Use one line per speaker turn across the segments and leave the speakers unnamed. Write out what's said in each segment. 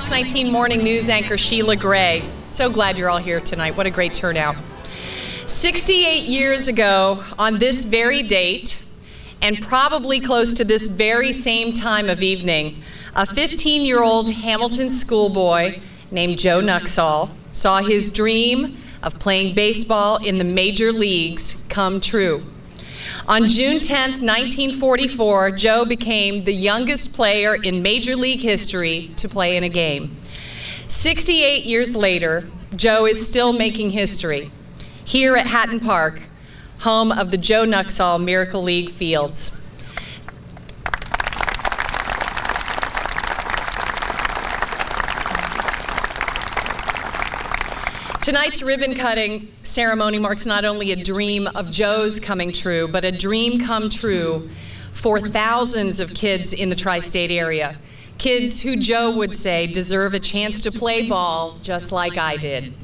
Fox 19 Morning News anchor Sheila Gray. So glad you're all here tonight. What a great turnout. 68 years ago, on this very date, and probably close to this very same time of evening, a 15-year-old Hamilton schoolboy named Joe Nuxhall saw his dream of playing baseball in the major leagues come true. On June 10, 1944, Joe became the youngest player in Major League history to play in a game. 68 years later, Joe is still making history here at Hatton Park, home of the Joe Nuxhall Miracle League fields. Tonight's ribbon-cutting ceremony marks not only a dream of Joe's coming true, but a dream come true for thousands of kids in the tri-state area. Kids who Joe would say deserve a chance to play ball just like I did.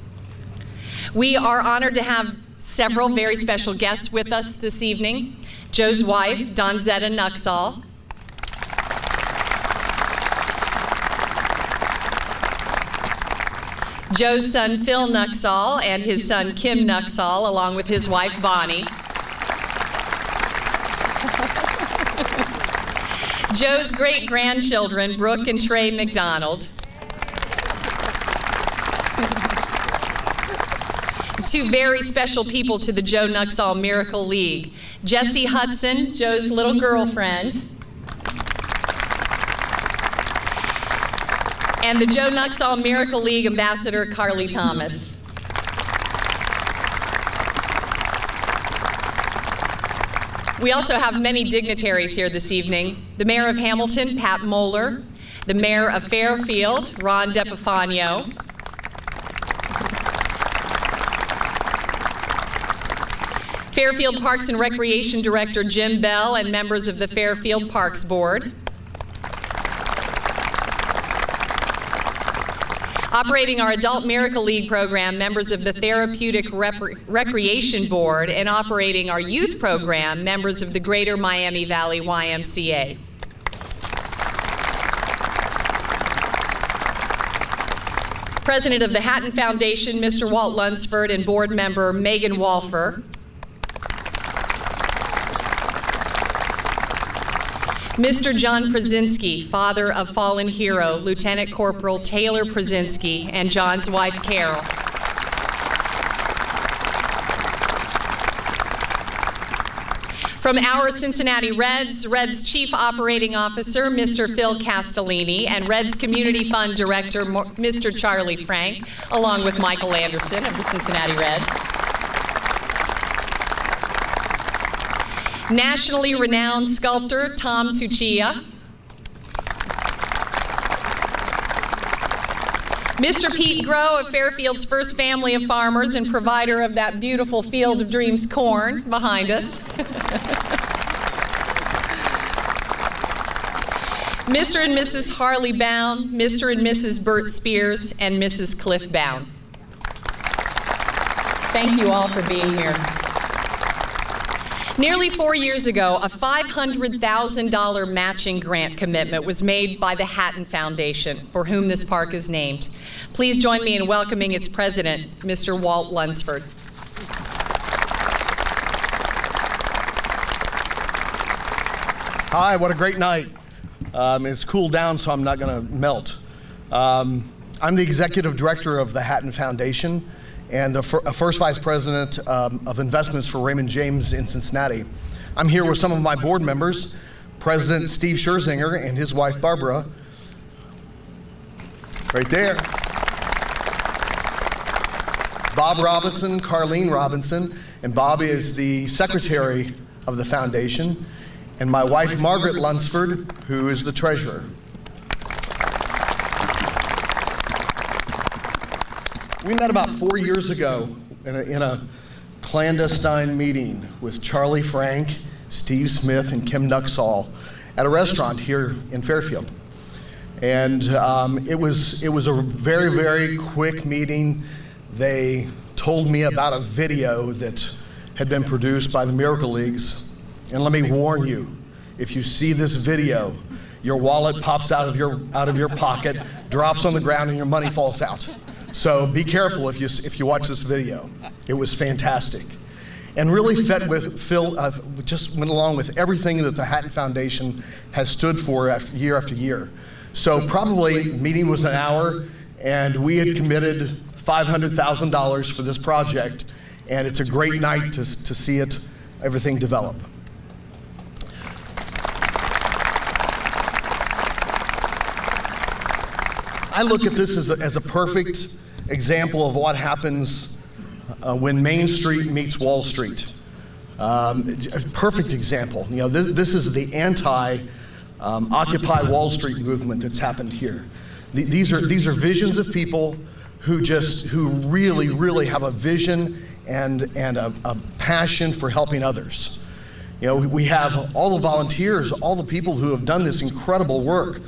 We are honored to have several very special guests with us this evening. Joe's wife, Donzetta Nuxhall. Joe's son, Phil Nuxhall, and his son, Kim Nuxhall, along with his wife, Bonnie. Joe's great-grandchildren, Brooke and Trey McDonald. Two very special people to the Joe Nuxhall Miracle League. Jessie Hudson, Joe's little girlfriend. And the Joe Nuxhall Miracle League Ambassador, Carly Thomas. We also have many dignitaries here this evening. The Mayor of Hamilton, Pat Moeller. The Mayor of Fairfield, Ron DePifanio. Fairfield Parks and Recreation Director, Jim Bell, and members of the Fairfield Parks Board. Operating our Adult Miracle League program, members of the Therapeutic Recreation Board, and operating our youth program, members of the Greater Miami Valley YMCA. President of the Hatton Foundation, Mr. Walt Lunsford, and board member Megan Walfer. Mr. John Przinski, father of fallen hero, Lieutenant Corporal Taylor Przinski, and John's wife, Carol. From our Cincinnati Reds, Reds Chief Operating Officer, Mr. Phil Castellini, and Reds Community Fund Director, Mr. Charlie Frank, along with Michael Anderson of the Cincinnati Reds. Nationally renowned sculptor Tom Tsuchiya. Mr. Pete Grow of Fairfield's first family of farmers and provider of that beautiful Field of Dreams corn behind us. Mr. and Mrs. Harley Bound, Mr. and Mrs. Bert Spears, and Mrs. Cliff Bound. Thank you all for being here. Nearly 4 years ago, a $500,000 matching grant commitment was made by the Hatton Foundation, for whom this park is named. Please join me in welcoming its president, Mr. Walt Lunsford.
Hi, what a great night. It's cooled down, so I'm not going to melt. I'm the executive director of the Hatton Foundation and the first vice president of investments for Raymond James in Cincinnati. I'm here with some of my board members, President Steve Scherzinger and his wife Barbara, right there. Bob Robinson, Carlene Robinson, and Bob is the secretary of the foundation, and my wife Margaret Lunsford, who is the treasurer. We met about 4 years ago in a clandestine meeting with Charlie Frank, Steve Smith, and Kim Nuxhall at a restaurant here in Fairfield. And it was a very, very quick meeting. They told me about a video that had been produced by the Miracle Leagues. And let me warn you, if you see this video, your wallet pops out of your pocket, drops on the ground, and your money falls out. So be careful if you watch this video. It was fantastic, and really just went along with everything that the Hatton Foundation has stood for year after year. So probably meeting was an hour, and we had committed $500,000 for this project, and it's a great night to see everything develop. I look at this as a perfect example of what happens when Main Street meets Wall Street. A perfect example. You know, this is the anti-Occupy Wall Street movement that's happened here. These are visions of people who really have a vision and a passion for helping others. You know, we have all the volunteers, all the people who have done this incredible work.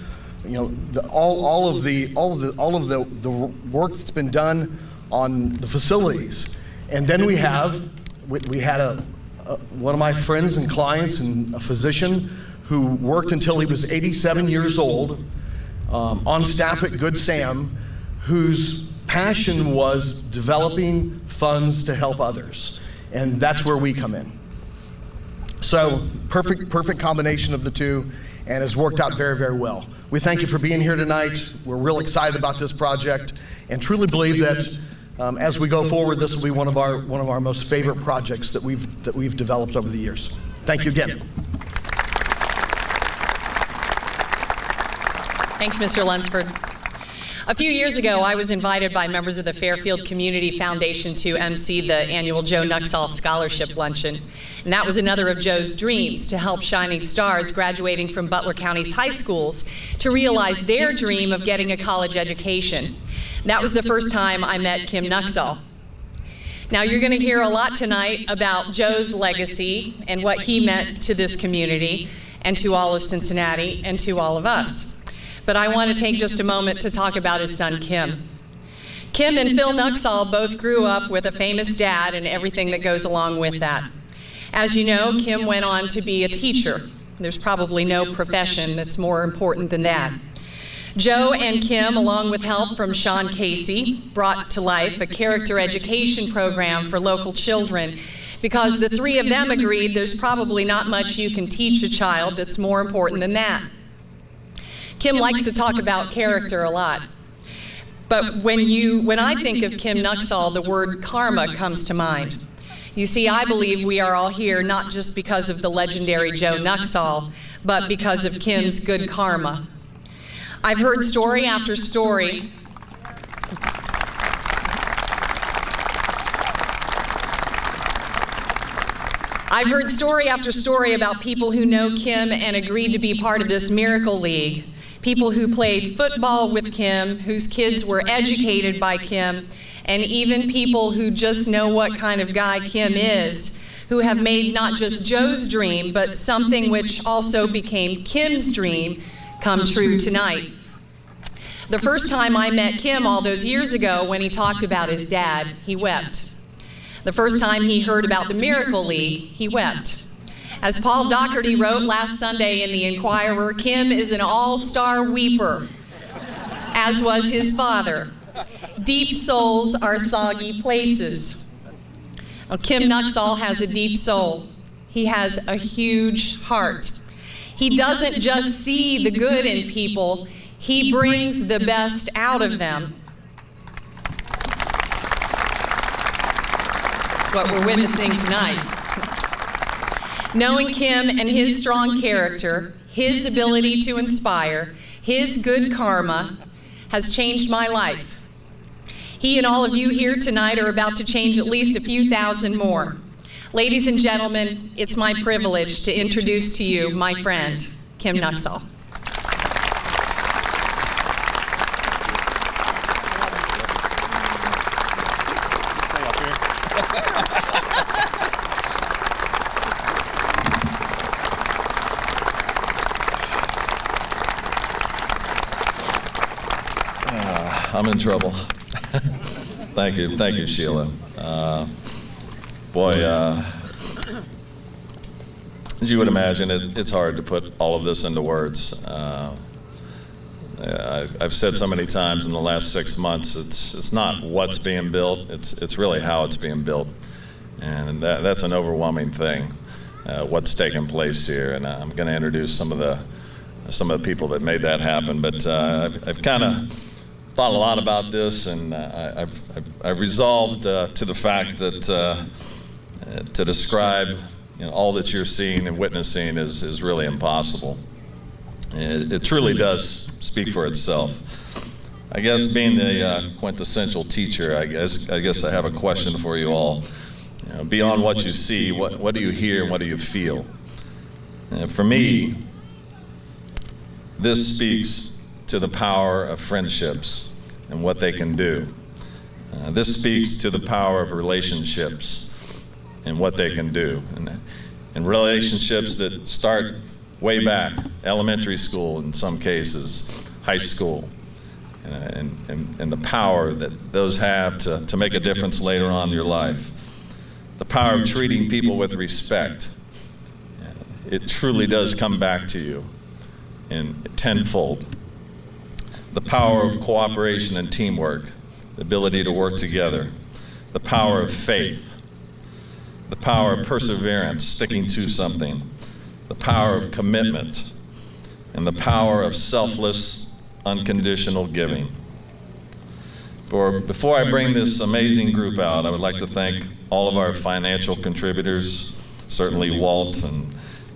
You know, all of the work that's been done on the facilities, and then we had one of my friends and clients and a physician who worked until he was 87 years old, on staff at Good Sam, whose passion was developing funds to help others, and that's where we come in. So perfect combination of the two, and has worked out very, very well. We thank you for being here tonight. We're real excited about this project, and truly believe that as we go forward, this will be one of our most favorite projects that we've developed over the years. Thank you again.
Thanks, Mr. Lunsford. A few years ago, I was invited by members of the Fairfield Community Foundation to MC the annual Joe Nuxhall Scholarship Luncheon. And that was another of Joe's dreams, to help shining stars graduating from Butler County's high schools to realize their dream of getting a college education. And that was the first time I met Kim Nuxhall. Now, you're going to hear a lot tonight about Joe's legacy and what he meant to this community and to all of Cincinnati and to all of us. But I want to take just a moment to talk about his son, Kim. Kim and Phil Nuxhall both grew up with a famous dad and everything that goes along with that. As you know, Kim went on to be a teacher. There's probably no profession that's more important than that. Joe and Kim, along with help from Sean Casey, brought to life a character education program for local children, because the three of them agreed there's probably not much you can teach a child that's more important than that. Kim likes to talk about character a lot. But when I think of Kim Nuxhall, the word karma comes to mind. You see, I believe we are all here not just because of the legendary Joe Nuxhall, but because of Kim's good karma. I've heard story after story about people who know Kim and agreed to be part of this Miracle League. People who played football with Kim, whose kids were educated by Kim, and even people who just know what kind of guy Kim is, who have made not just Joe's dream, but something which also became Kim's dream come true tonight. The first time I met Kim all those years ago, when he talked about his dad, he wept. The first time he heard about the Miracle League, he wept. As Paul Doherty wrote last Sunday in the Inquirer, Kim is an all-star weeper, as was his father. Deep souls are soggy places. Well, Kim Nuxhall has a deep soul. He has a huge heart. He doesn't just see the good in people, he brings the best out of them. That's what we're witnessing tonight. Knowing Kim and his strong character, his ability to inspire, his good karma has changed my life. He and all of you here tonight are about to change at least a few thousand more. Ladies and gentlemen, it's my privilege to introduce to you my friend, Kim Nuxhall.
I'm in trouble. Thank you, Sheila. As you would imagine, it's hard to put all of this into words. I've said so many times in the last 6 months, it's not what's being built, it's really how it's being built. And that's an overwhelming thing, what's taking place here. And I'm going to introduce some of the people that made that happen. But I've kind of thought a lot about this, and I've resolved to the fact that to describe all that you're seeing and witnessing is really impossible. It truly does speak for itself. I guess being the quintessential teacher, I guess I have a question for you all. Beyond what you see, what do you hear and what do you feel? For me, this speaks to the power of friendships and what they can do. This speaks to the power of relationships and what they can do. And relationships that start way back, elementary school in some cases, high school, and the power that those have to make a difference later on in your life. The power of treating people with respect. It truly does come back to you in tenfold. The power of cooperation and teamwork, the ability to work together. The power of faith. The power of perseverance, sticking to something. The power of commitment. And the power of selfless, unconditional giving. Before I bring this amazing group out, I would like to thank all of our financial contributors, certainly Walt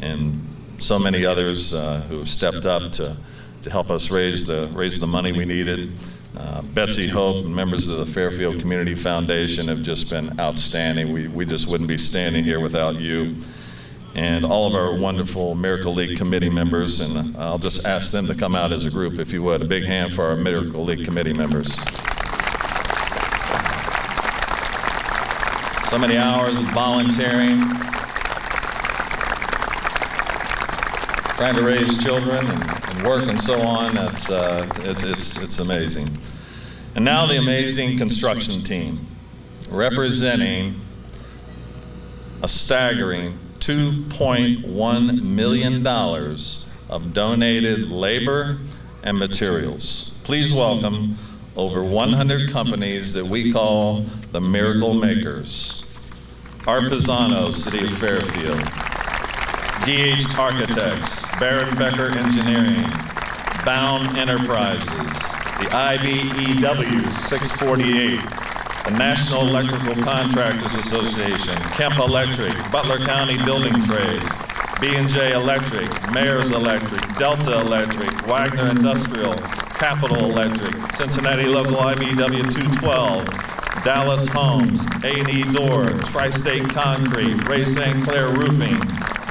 and so many others who have stepped up to help us raise the money we needed. Betsy Hope and members of the Fairfield Community Foundation have just been outstanding. We just wouldn't be standing here without you. And all of our wonderful Miracle League committee members, and I'll just ask them to come out as a group, if you would. A big hand for our Miracle League committee members. So many hours of volunteering, trying to raise children and work and so on. It's amazing. And now the amazing construction team, representing a staggering $2.1 million of donated labor and materials. Please welcome over 100 companies that we call the Miracle Makers. Arpisano, City of Fairfield. DH Architects, Baron Becker Engineering, Bound Enterprises, the IBEW 648, the National Electrical Contractors Association, Kemp Electric, Butler County Building Trades, B&J Electric, Mayor's Electric, Delta Electric, Wagner Industrial, Capital Electric, Cincinnati Local IBEW 212, Dallas Homes, A&E Door, Tri-State Concrete, Ray St. Clair Roofing,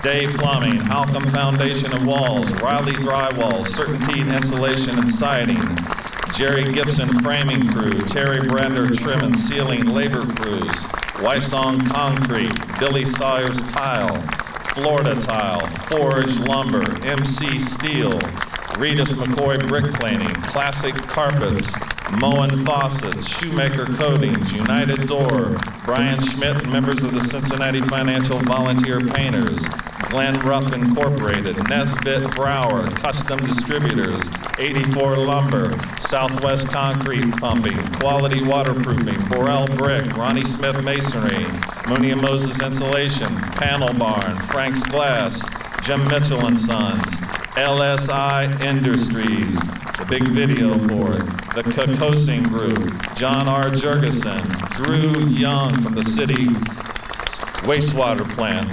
Day Plumbing, Halcomb Foundation and Walls, Riley Drywall, Certainty Insulation and Siding, Jerry Gibson Framing Crew, Terry Brander Trim and Sealing Labor Crews, Wysong Concrete, Billy Sawyer's Tile, Florida Tile, Forge Lumber, MC Steel, Reedus McCoy Brick Cleaning, Classic Carpets, Moen Faucets, Shoemaker Coatings, United Door, Brian Schmidt and members of the Cincinnati Financial Volunteer Painters, Glen Ruff Incorporated, Nesbitt Brower, Custom Distributors, 84 Lumber, Southwest Concrete Pumping, Quality Waterproofing, Borel Brick, Ronnie Smith Masonry, Mooney and Moses Insulation, Panel Barn, Frank's Glass, Jim Mitchell and Sons, LSI Industries, the Big Video Board, the Kokosing Group, John R. Jurgensen, Drew Young from the city wastewater plant,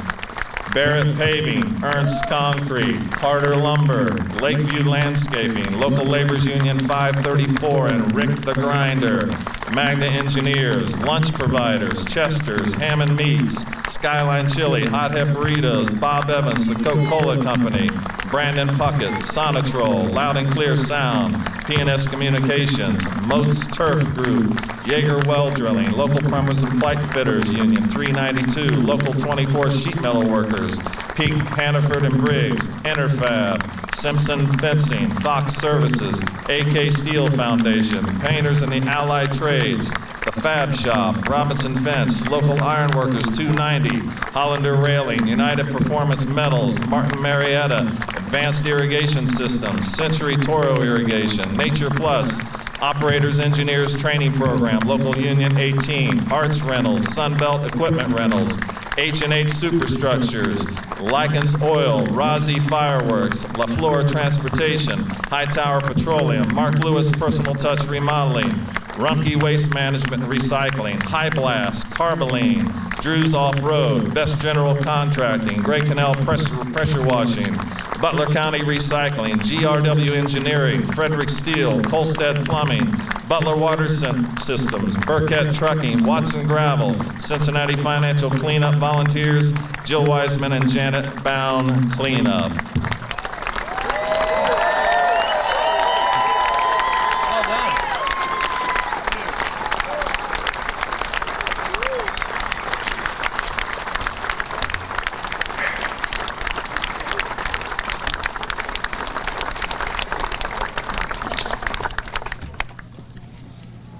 Barrett Paving, Ernst Concrete, Carter Lumber, Lakeview Landscaping, Local Laborers Union 534, and Rick the Grinder, Magna Engineers, Lunch Providers, Chester's, Hammond Meats, Skyline Chili, Hot Hip Burritos, Bob Evans, the Coca-Cola Company, Brandon Puckett, Sonatrol, Loud and Clear Sound, P&S Communications, Moats Turf Group, Jaeger Well Drilling, Local Plumbers and Pipe Fitters Union 392, Local 24 Sheet Metal Workers, Peak Hannaford and Briggs, Interfab, Simpson Fencing, Fox Services, AK Steel Foundation, Painters and the Allied Trades, the Fab Shop, Robinson Fence, Local Ironworkers 290, Hollander Railing, United Performance Metals, Martin Marietta, Advanced Irrigation Systems, Century Toro Irrigation, Nature Plus, Operators Engineers Training Program, Local Union 18, Arts Rentals, Sunbelt Equipment Rentals, H&H Superstructures, Likens Oil, Rozzi Fireworks, LaFleur Transportation, Hightower Petroleum, Mark Lewis Personal Touch Remodeling, Rumpke Waste Management and Recycling, High Blast, Carboline, Drew's Off-Road, Best General Contracting, Gray Canal Pressure Washing, Butler County Recycling, GRW Engineering, Frederick Steel, Colstead Plumbing, Butler Water Systems, Burkett Trucking, Watson Gravel, Cincinnati Financial Cleanup Volunteers, Jill Wiseman and Janet Bound Cleanup.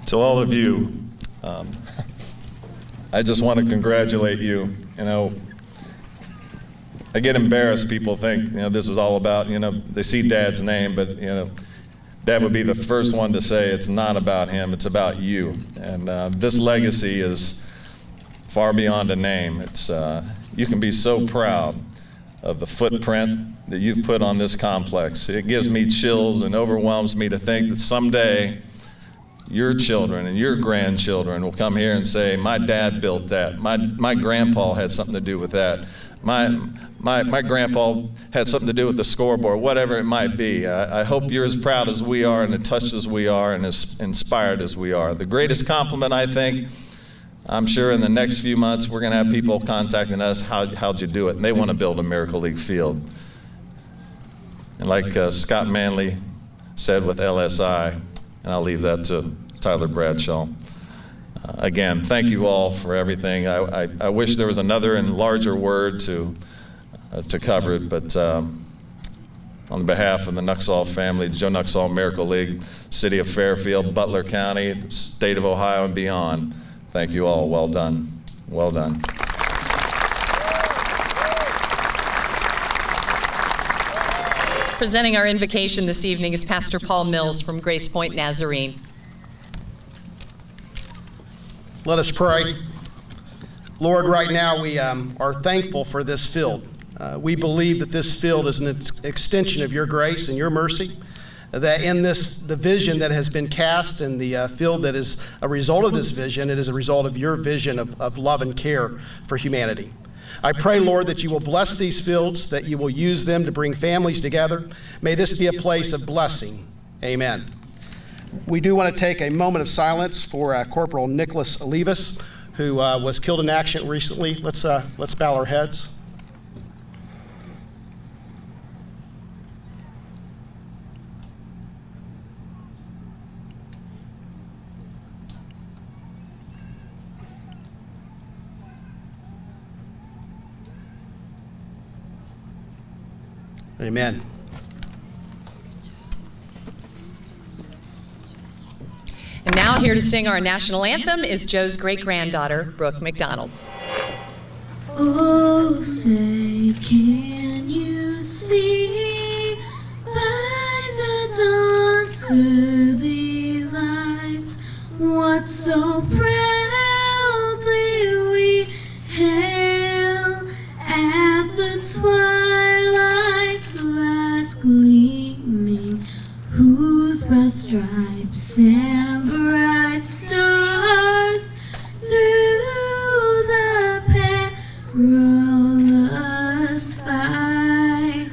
To all of you, I just want to congratulate you. You know, I get embarrassed. People think, this is all about, they see Dad's name, but, Dad would be the first one to say it's not about him, it's about you. And this legacy is far beyond a name. It's, you can be so proud of the footprint that you've put on this complex. It gives me chills and overwhelms me to think that someday your children and your grandchildren will come here and say, my dad built that. My grandpa had something to do with that. My grandpa had something to do with the scoreboard, whatever it might be. I hope you're as proud as we are and as touched as we are and as inspired as we are. The greatest compliment, I think, I'm sure in the next few months we're going to have people contacting us, how'd you do it? And they want to build a Miracle League field. And like Scott Manley said with LSI, and I'll leave that to Tyler Bradshaw. Again, thank you all for everything. I wish there was another and larger word to cover it, but on behalf of the Nuxhall family, Joe Nuxhall Miracle League, City of Fairfield, Butler County, the state of Ohio and beyond, thank you all. Well done. Well done.
Presenting our invocation this evening is Pastor Paul Mills from Grace Point Nazarene.
Let us pray. Lord, right now we are thankful for this field. We believe that this field is an extension of your grace and your mercy, that in the vision that has been cast and the field that is a result of this vision, it is a result of your vision of love and care for humanity. I pray, Lord, that you will bless these fields, that you will use them to bring families together. May this be a place of blessing. Amen. We do want to take a moment of silence for Corporal Nicholas Olivas, who was killed in action recently. Let's bow our heads. Amen.
And now here to sing our national anthem is Joe's great-granddaughter, Brooke McDonald.
Oh, say, can you see by the dawn's early lights what so proudly we hail at the twilight's last gleaming, whose broad stripes and bright stars through the perilous fight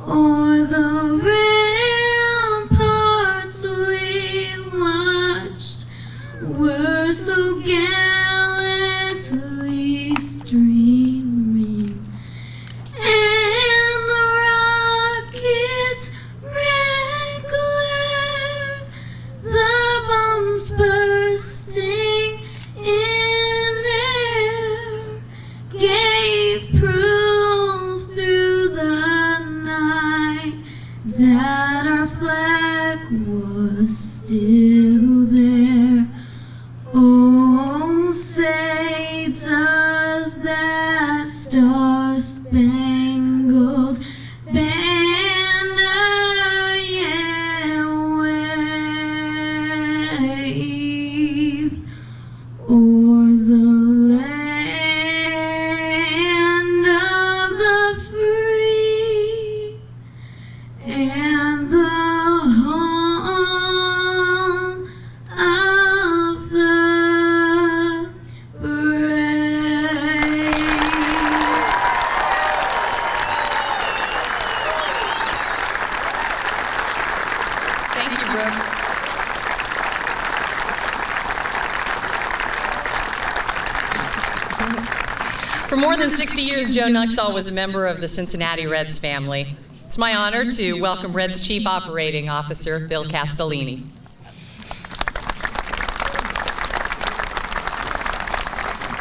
o'er the ramparts we watched were so gallantly streaming, and the rockets red glare, the bombs bursting in air, gave proof through the night that our flag was still there. Oh,
than 60 years, Joe Nuxhall was a member of the Cincinnati Reds family. It's my honor to welcome Reds Chief Operating Officer Phil Castellini.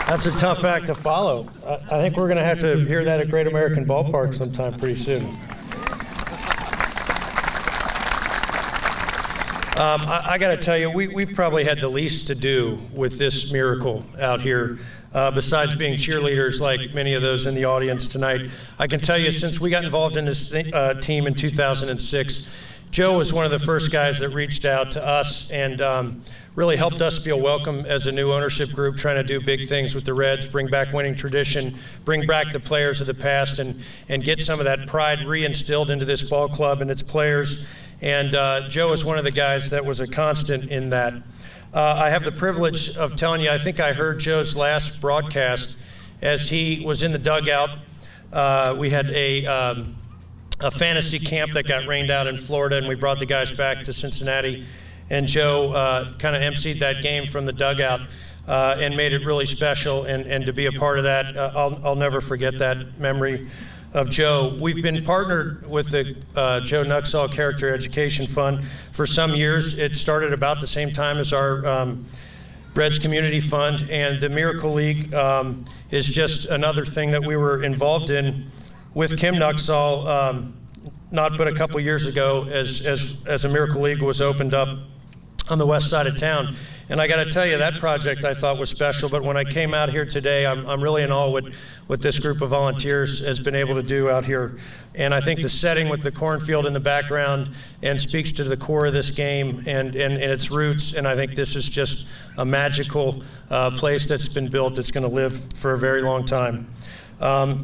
That's a tough act to follow. I think we're going to have to hear that at Great American Ballpark sometime pretty soon. I got to tell you, we've probably had the least to do with this miracle out here, besides being cheerleaders like many of those in the audience tonight. I can tell you, since we got involved in this team in 2006, Joe was one of the first guys that reached out to us and really helped us feel welcome as a new ownership group, trying to do big things with the Reds, bring back winning tradition, bring back the players of the past, and get some of that pride reinstilled into this ball club and its players. And Joe is one of the guys that was a constant in that. I have the privilege of telling you, I think I heard Joe's last broadcast as he was in the dugout. We had a fantasy camp that got rained out in Florida, and we brought the guys back to Cincinnati. And Joe kind of emceed that game from the dugout and made it really special. And to be a part of that, I'll never forget that memory of Joe. We've been partnered with the Joe Nuxhall Character Education Fund for some years. It started about the same time as our Reds Community Fund, and the Miracle League is just another thing that we were involved in with Kim Nuxhall, not but a couple years ago, as a Miracle League was opened up on the west side of town. And I got to tell you, that project I thought was special, but when I came out here today, I'm really in awe what this group of volunteers has been able to do out here. And I think the setting with the cornfield in the background and speaks to the core of this game and its roots, and I think this is just a magical place that's been built that's going to live for a very long time. A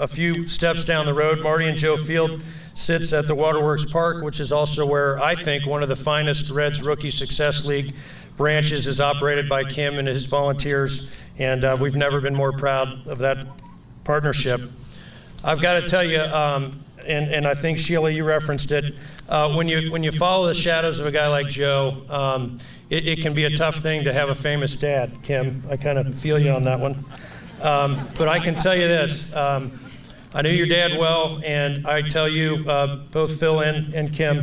few steps down the road, Marty and Joe Field sits at the Waterworks Park, which is also where I think one of the finest Reds Rookie Success League branches is operated by Kim and his volunteers, and we've never been more proud of that partnership. I've got to tell you, and I think Sheila, you referenced it, when you follow the shadows of a guy like Joe, it can be a tough thing to have a famous dad. Kim, I kind of feel you on that one. But I can tell you this, I knew your dad well, and I tell you, both Phil and Kim,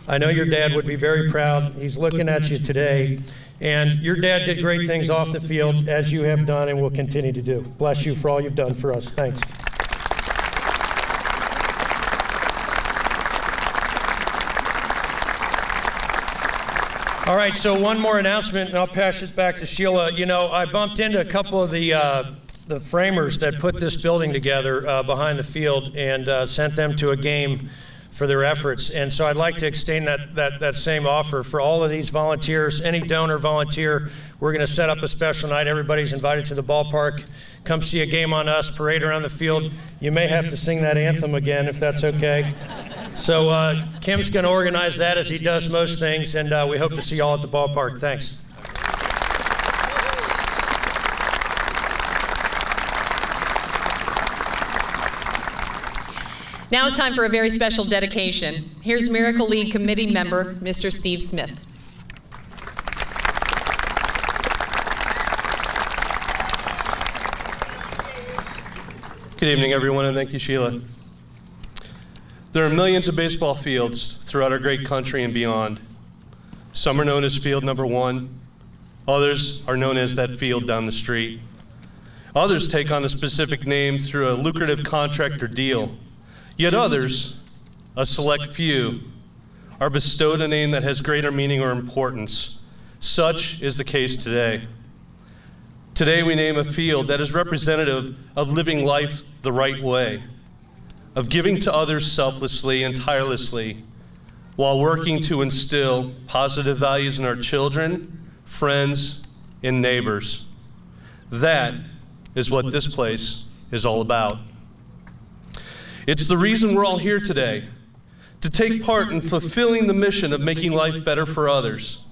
I know your dad would be very proud. He's looking at you today, and your dad did great things off the field, as you have done and will continue to do. Bless you for all you've done for us. Thanks. All right, so one more announcement, and I'll pass it back to Sheila. You know, I bumped into a couple of the framers that put this building together behind the field and sent them to a game for their efforts. And so I'd like to extend that same offer for all of these volunteers. Any donor volunteer, we're going to set up a special night. Everybody's invited to the ballpark. Come see a game on us, parade around the field. You may have to sing that anthem again if that's okay. So Kim's going to organize that as he does most things, and we hope to see you all at the ballpark. Thanks.
Now it's time for a very special dedication. Here's Miracle League Committee member, Mr. Steve Smith.
Good evening, everyone, and thank you, Sheila. There are millions of baseball fields throughout our great country and beyond. Some are known as Field Number 1. Others are known as that field down the street. Others take on a specific name through a lucrative contract or deal. Yet others, a select few, are bestowed a name that has greater meaning or importance. Such is the case today. Today we name a field that is representative of living life the right way, of giving to others selflessly and tirelessly, while working to instill positive values in our children, friends, and neighbors. That is what this place is all about. It's the reason we're all here today, to take part in fulfilling the mission of making life better for others.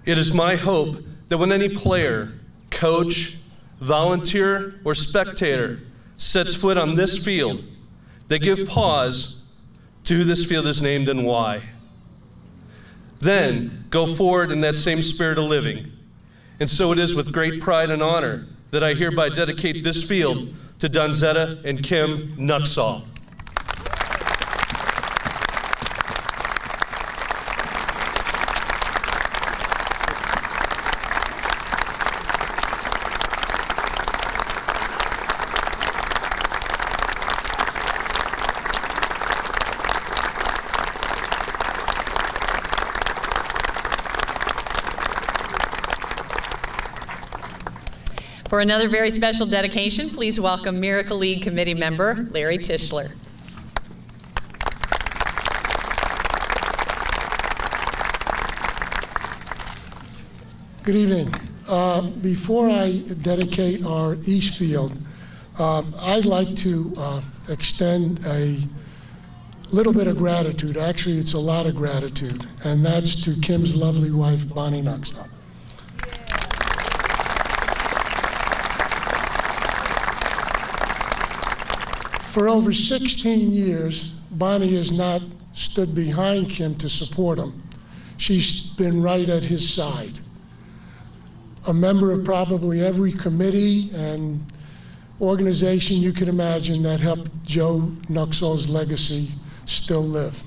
It is my hope that when any player, coach, volunteer, or spectator sets foot on this field, they give pause to who this field is named and why. Then go forward in that same spirit of living. And so it is with great pride and honor that I hereby dedicate this field to Donzetta and Kim Nuxhall.
For another very special dedication, please welcome Miracle League Committee member Larry Tischler.
Good evening. Before I dedicate our East Field, I'd like to extend a little bit of gratitude. Actually, it's a lot of gratitude, and that's to Kim's lovely wife, Bonnie Nuxhall. For over 16 years, Bonnie has not stood behind Kim to support him. She's been right at his side. A member of probably every committee and organization you can imagine that helped Joe Nuxhall's legacy still live.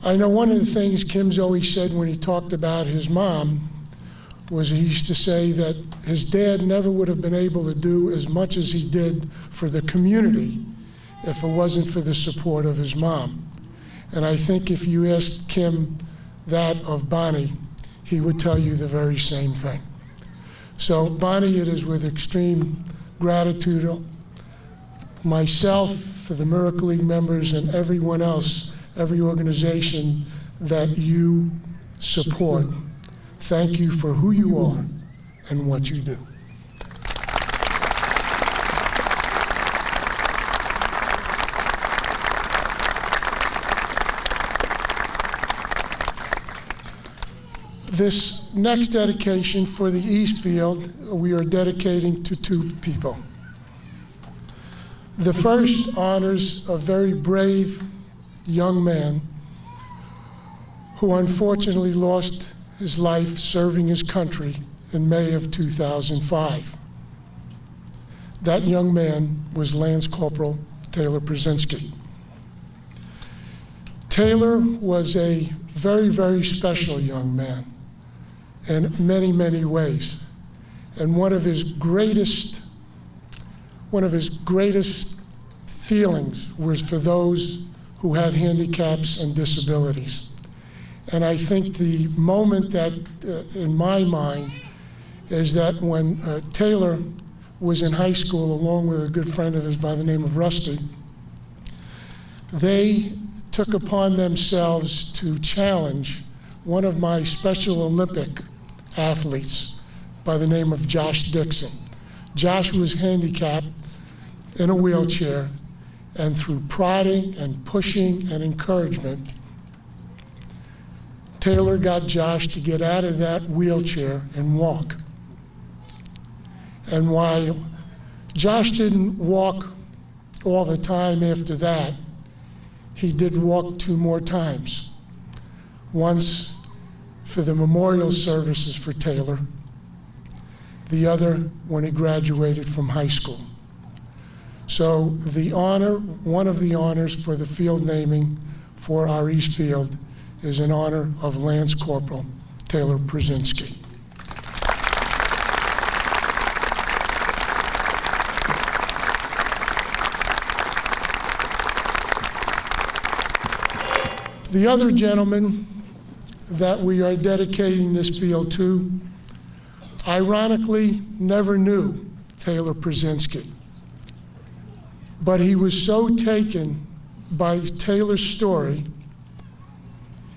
I know one of the things Kim's always said when he talked about his mom was he used to say that his dad never would have been able to do as much as he did for the community if it wasn't for the support of his mom. And I think if you asked Kim that of Bonnie, he would tell you the very same thing. So Bonnie, it is with extreme gratitude, myself, for the Miracle League members and everyone else, every organization that you support. Thank you for who you are and what you do. This next dedication for the East Field, we are dedicating to two people. The first honors a very brave young man who unfortunately lost his life serving his country in May of 2005. That young man was Lance Corporal Taylor Brzezinski. Taylor was a very, very special young man in many, many ways. And one of his greatest feelings was for those who had handicaps and disabilities. And I think the moment that, in my mind, is that when Taylor was in high school, along with a good friend of his by the name of Rusty, they took upon themselves to challenge one of my Special Olympic athletes by the name of Josh Dixon. Josh was handicapped in a wheelchair, and through prodding and pushing and encouragement, Taylor got Josh to get out of that wheelchair and walk. And while Josh didn't walk all the time after that, he did walk 2 more times. Once for the memorial services for Taylor, the other when he graduated from high school. So the honor, one of the honors for the field naming for our East Field is in honor of Lance Corporal Taylor Brzezinski. The other gentleman that we are dedicating this field to, ironically, never knew Taylor Brzezinski. But he was so taken by Taylor's story,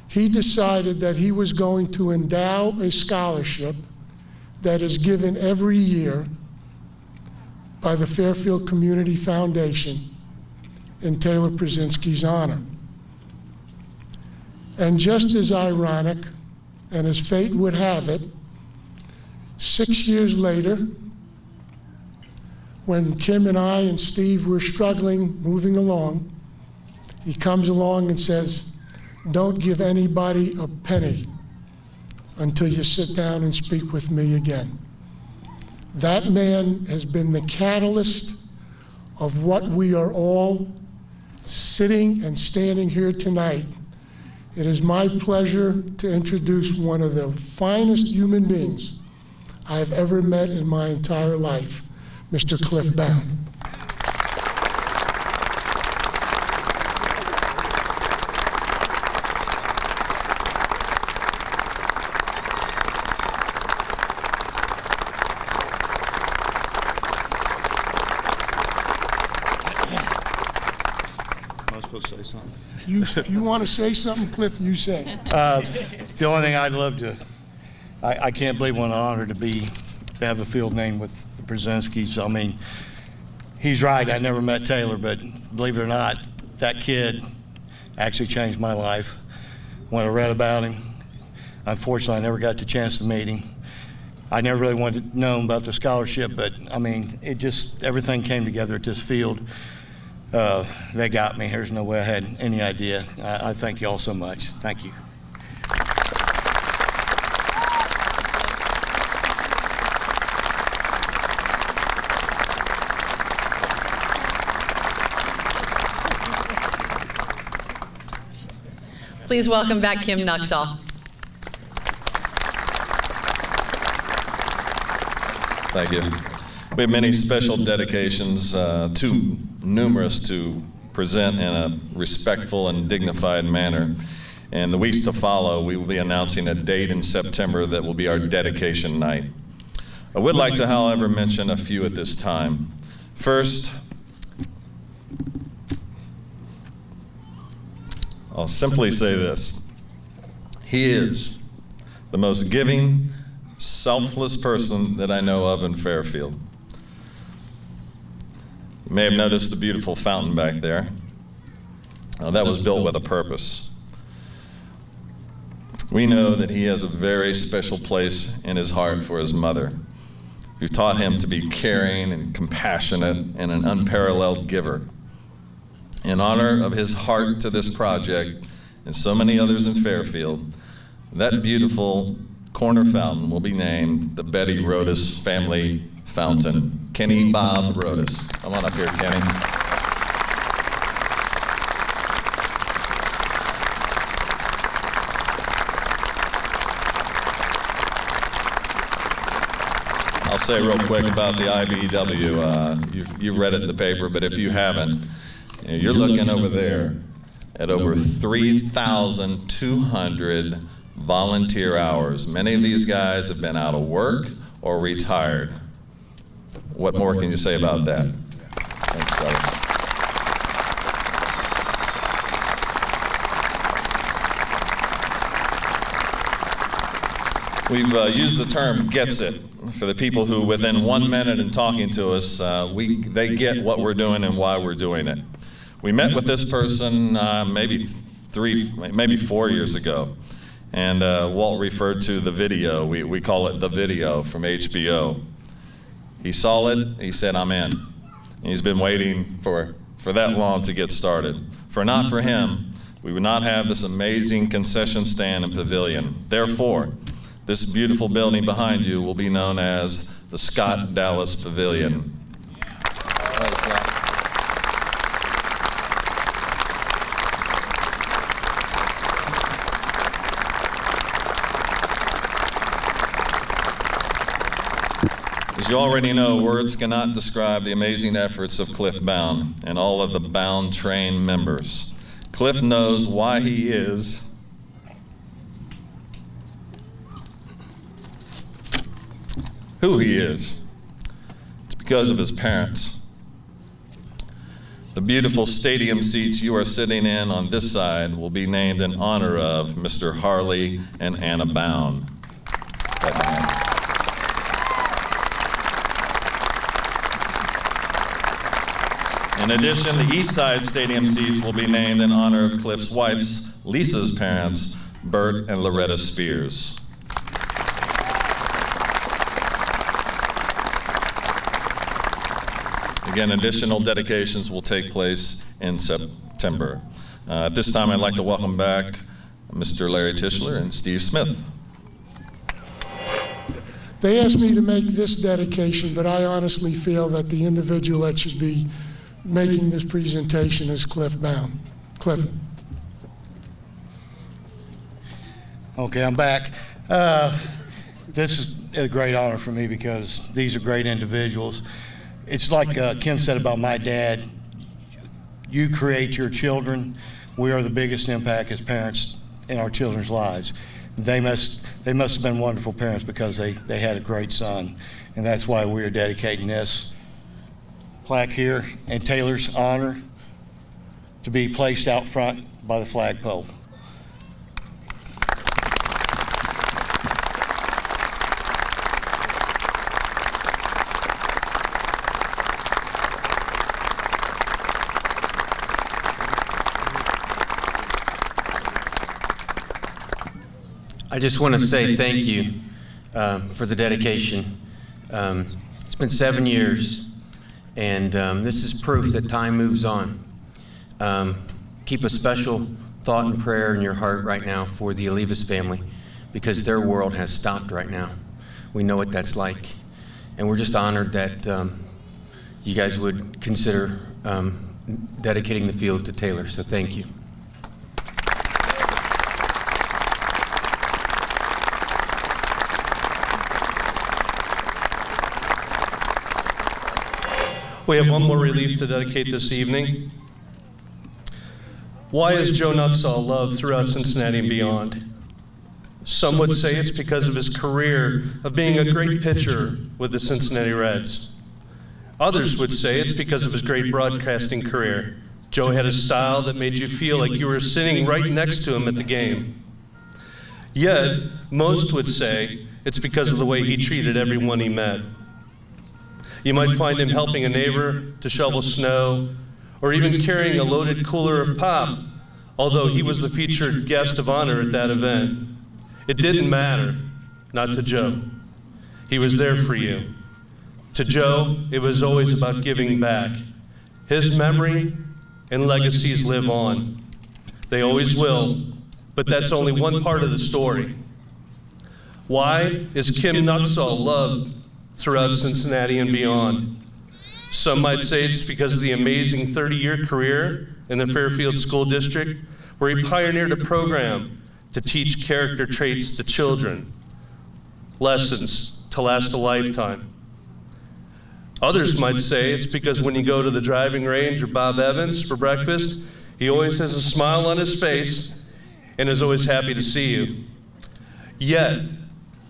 he decided that he was going to endow a scholarship that is given every year by the Fairfield Community Foundation in Taylor Brzezinski's honor. And just as ironic, and as fate would have it, 6 years later, when Kim and I and Steve were struggling, moving along, he comes along and says, "Don't give anybody a penny until you sit down and speak with me again." That man has been the catalyst of what we are all sitting and standing here tonight. It is my pleasure to introduce one of the finest human beings I've ever met in my entire life, Mr. Cliff Bound. If you want to say something, Cliff, you say.
The only thing I'd love to, I can't believe what an honor to have a field name with the Brzezinskis. I mean, he's right. I never met Taylor, but believe it or not, that kid actually changed my life. When I read about him, unfortunately, I never got the chance to meet him. I never really wanted to know about the scholarship, but I mean, everything came together at this field. They got me. There's no way I had any idea. I thank you all so much. Thank you.
Please welcome back Kim Nuxhall.
Thank you. We have many special dedications, too numerous to present in a respectful and dignified manner. In the weeks to follow, we will be announcing a date in September that will be our dedication night. I would like to, however, mention a few at this time. First, I'll simply say this. He is the most giving, selfless person that I know of in Fairfield. You may have noticed the beautiful fountain back there. That was built with a purpose. We know that he has a very special place in his heart for his mother, who taught him to be caring and compassionate and an unparalleled giver. In honor of his heart to this project and so many others in Fairfield, that beautiful corner fountain will be named the Betty Rodas Family Fountain. Kenny Bob Rodas. Come on up here, Kenny. I'll say real quick about the IBEW. You've read it in the paper, but if you haven't, you're looking over there at over 3,200 volunteer hours. Many of these guys have been out of work or retired. What more can you say about that? Thanks, fellas. We've used the term "gets it" for the people who, within 1 minute in talking to us, they get what we're doing and why we're doing it. We met with this person maybe 4 years ago, and Walt referred to the video. We call it the video from HBO. He saw it, he said, "I'm in." And he's been waiting for that long to get started. Not for him, we would not have this amazing concession stand and pavilion. Therefore, this beautiful building behind you will be known as the Scott Dallas Pavilion. As you already know, words cannot describe the amazing efforts of Cliff Bound and all of the Bound train members. Cliff knows why he is who he is. It's because of his parents. The beautiful stadium seats you are sitting in on this side will be named in honor of Mr. Harley and Anna Bound. In addition, the East Side Stadium seats will be named in honor of Cliff's wife's, Lisa's parents, Bert and Loretta Spears. Again, additional dedications will take place in September. At this time, I'd like to welcome back Mr. Larry Tischler and Steve Smith.
They asked me to make this dedication, but I honestly feel that the individual that should be making this presentation is Cliff Bound. Cliff.
Okay, I'm back. This is a great honor for me because these are great individuals. It's like Kim said about my dad. You create your children. We are the biggest impact as parents in our children's lives. They must have been wonderful parents because they had a great son. And that's why we are dedicating this plaque here in Taylor's honor to be placed out front by the flagpole.
I just want to say thank you for the dedication. It's been 7 years, and this is proof that time moves on. Keep a special thought and prayer in your heart right now for the Olivas family, because their world has stopped right now. We know what that's like, and we're just honored that you guys would consider dedicating the field to Taylor, so thank you.
We have one more relief to dedicate this evening. Why is Joe Nuxhall loved throughout Cincinnati and beyond? Some would say it's because of his career of being a great pitcher with the Cincinnati Reds. Others would say it's because of his great broadcasting career. Joe had a style that made you feel like you were sitting right next to him at the game. Yet, most would say it's because of the way he treated everyone he met. You might find him helping a neighbor to shovel snow, or even carrying a loaded cooler of pop, although he was the featured guest of honor at that event. It didn't matter, not to Joe. He was there for you. To Joe, it was always about giving back. His memory and legacies live on. They always will, but that's only one part of the story. Why is Kim Nuxhall loved throughout Cincinnati and beyond? Some might say it's because of the amazing 30-year career in the Fairfield School District, where he pioneered a program to teach character traits to children, lessons to last a lifetime. Others might say it's because when you go to the driving range or Bob Evans for breakfast, he always has a smile on his face and is always happy to see you. Yet,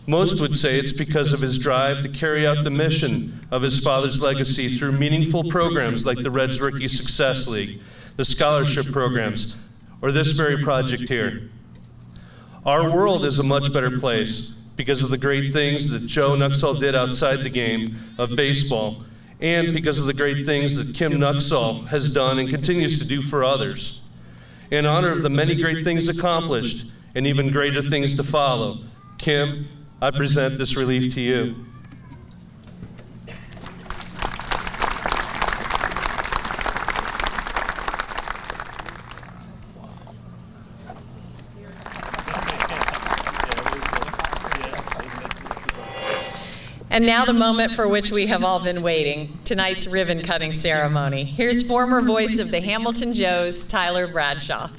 most would say it's because of his drive to carry out the mission of his father's legacy through meaningful programs like the Reds Rookie Success League, the scholarship programs, or this very project here. Our world is a much better place because of the great things that Joe Nuxhall did outside the game of baseball, and because of the great things that Kim Nuxhall has done and continues to do for others. In honor of the many great things accomplished and even greater things to follow, Kim, I present this relief to you.
And now the moment for which we have all been waiting, tonight's ribbon-cutting ceremony. Here's former voice of the Hamilton Joes, Tyler Bradshaw.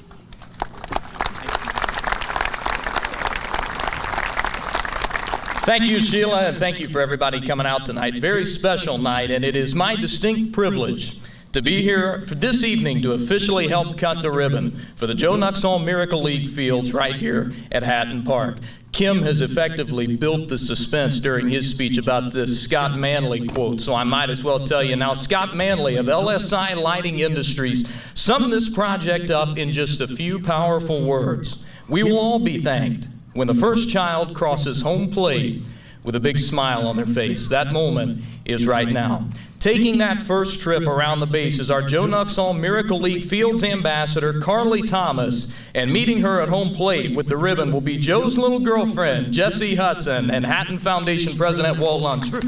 Thank you, Sheila, and thank you for everybody coming out tonight. Very special night, and it is my distinct privilege to be here for this evening to officially help cut the ribbon for the Joe Nuxhall Miracle League fields right here at Hatton Park. Kim has effectively built the suspense during his speech about this Scott Manley quote, so I might as well tell you now. Scott Manley of LSI Lighting Industries summed this project up in just a few powerful words. We will all be thanked when the first child crosses home plate with a big smile on their face. That moment is right now. Taking that first trip around the base is our Joe Nuxhall Miracle League Fields Ambassador, Carly Thomas, and meeting her at home plate with the ribbon will be Joe's little girlfriend, Jessie Hudson, and Hatton Foundation President Walt Lunsford.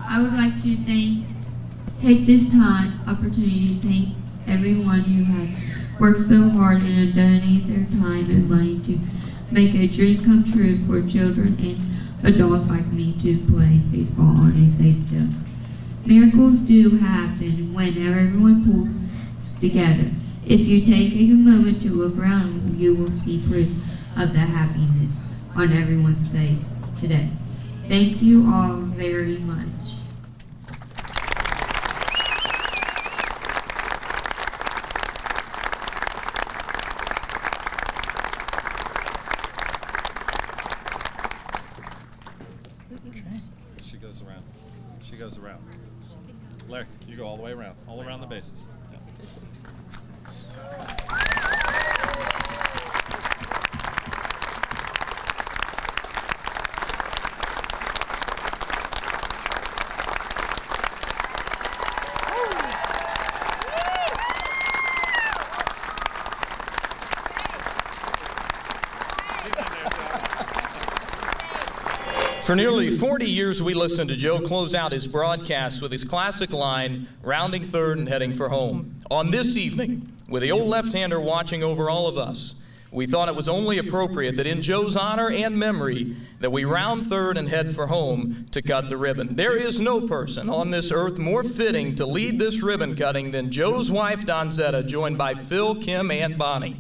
I would like to take this opportunity to thank everyone who has worked so hard and have donated their time and money to make a dream come true for children and adults like me to play baseball on a safe field. Miracles do happen whenever everyone pulls together. If you take a moment to look around, you will see proof of the happiness on everyone's face today. Thank you all very much.
She goes around. She goes around. Larry, you go all the way around. All around the bases. Yeah.
For nearly 40 years, we listened to Joe close out his broadcast with his classic line, rounding third and heading for home. On this evening, with the old left-hander watching over all of us, we thought it was only appropriate that in Joe's honor and memory that we round third and head for home to cut the ribbon. There is no person on this earth more fitting to lead this ribbon cutting than Joe's wife, Donzetta, joined by Phil, Kim, and Bonnie.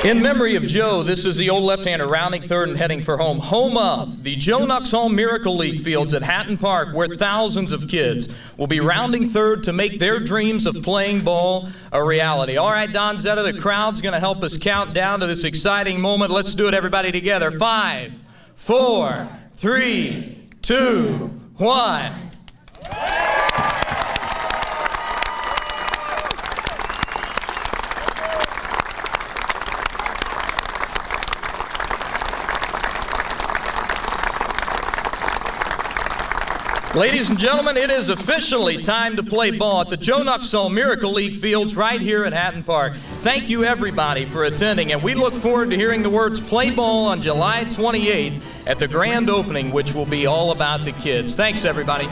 In memory of Joe, this is the old left-hander rounding third and heading for home. Home of the Joe Nuxhall Miracle League fields at Hatton Park, where thousands of kids will be rounding third to make their dreams of playing ball a reality. All right, Donzetta, the crowd's going to help us count down to this exciting moment. Let's do it, everybody, together. 5, 4, 3, 2, 1. Ladies and gentlemen, it is officially time to play ball at the Joe Nuxhall Miracle League fields right here at Hatton Park. Thank you, everybody, for attending, and we look forward to hearing the words "play ball" on July 28th at the grand opening, which will be all about the kids. Thanks, everybody.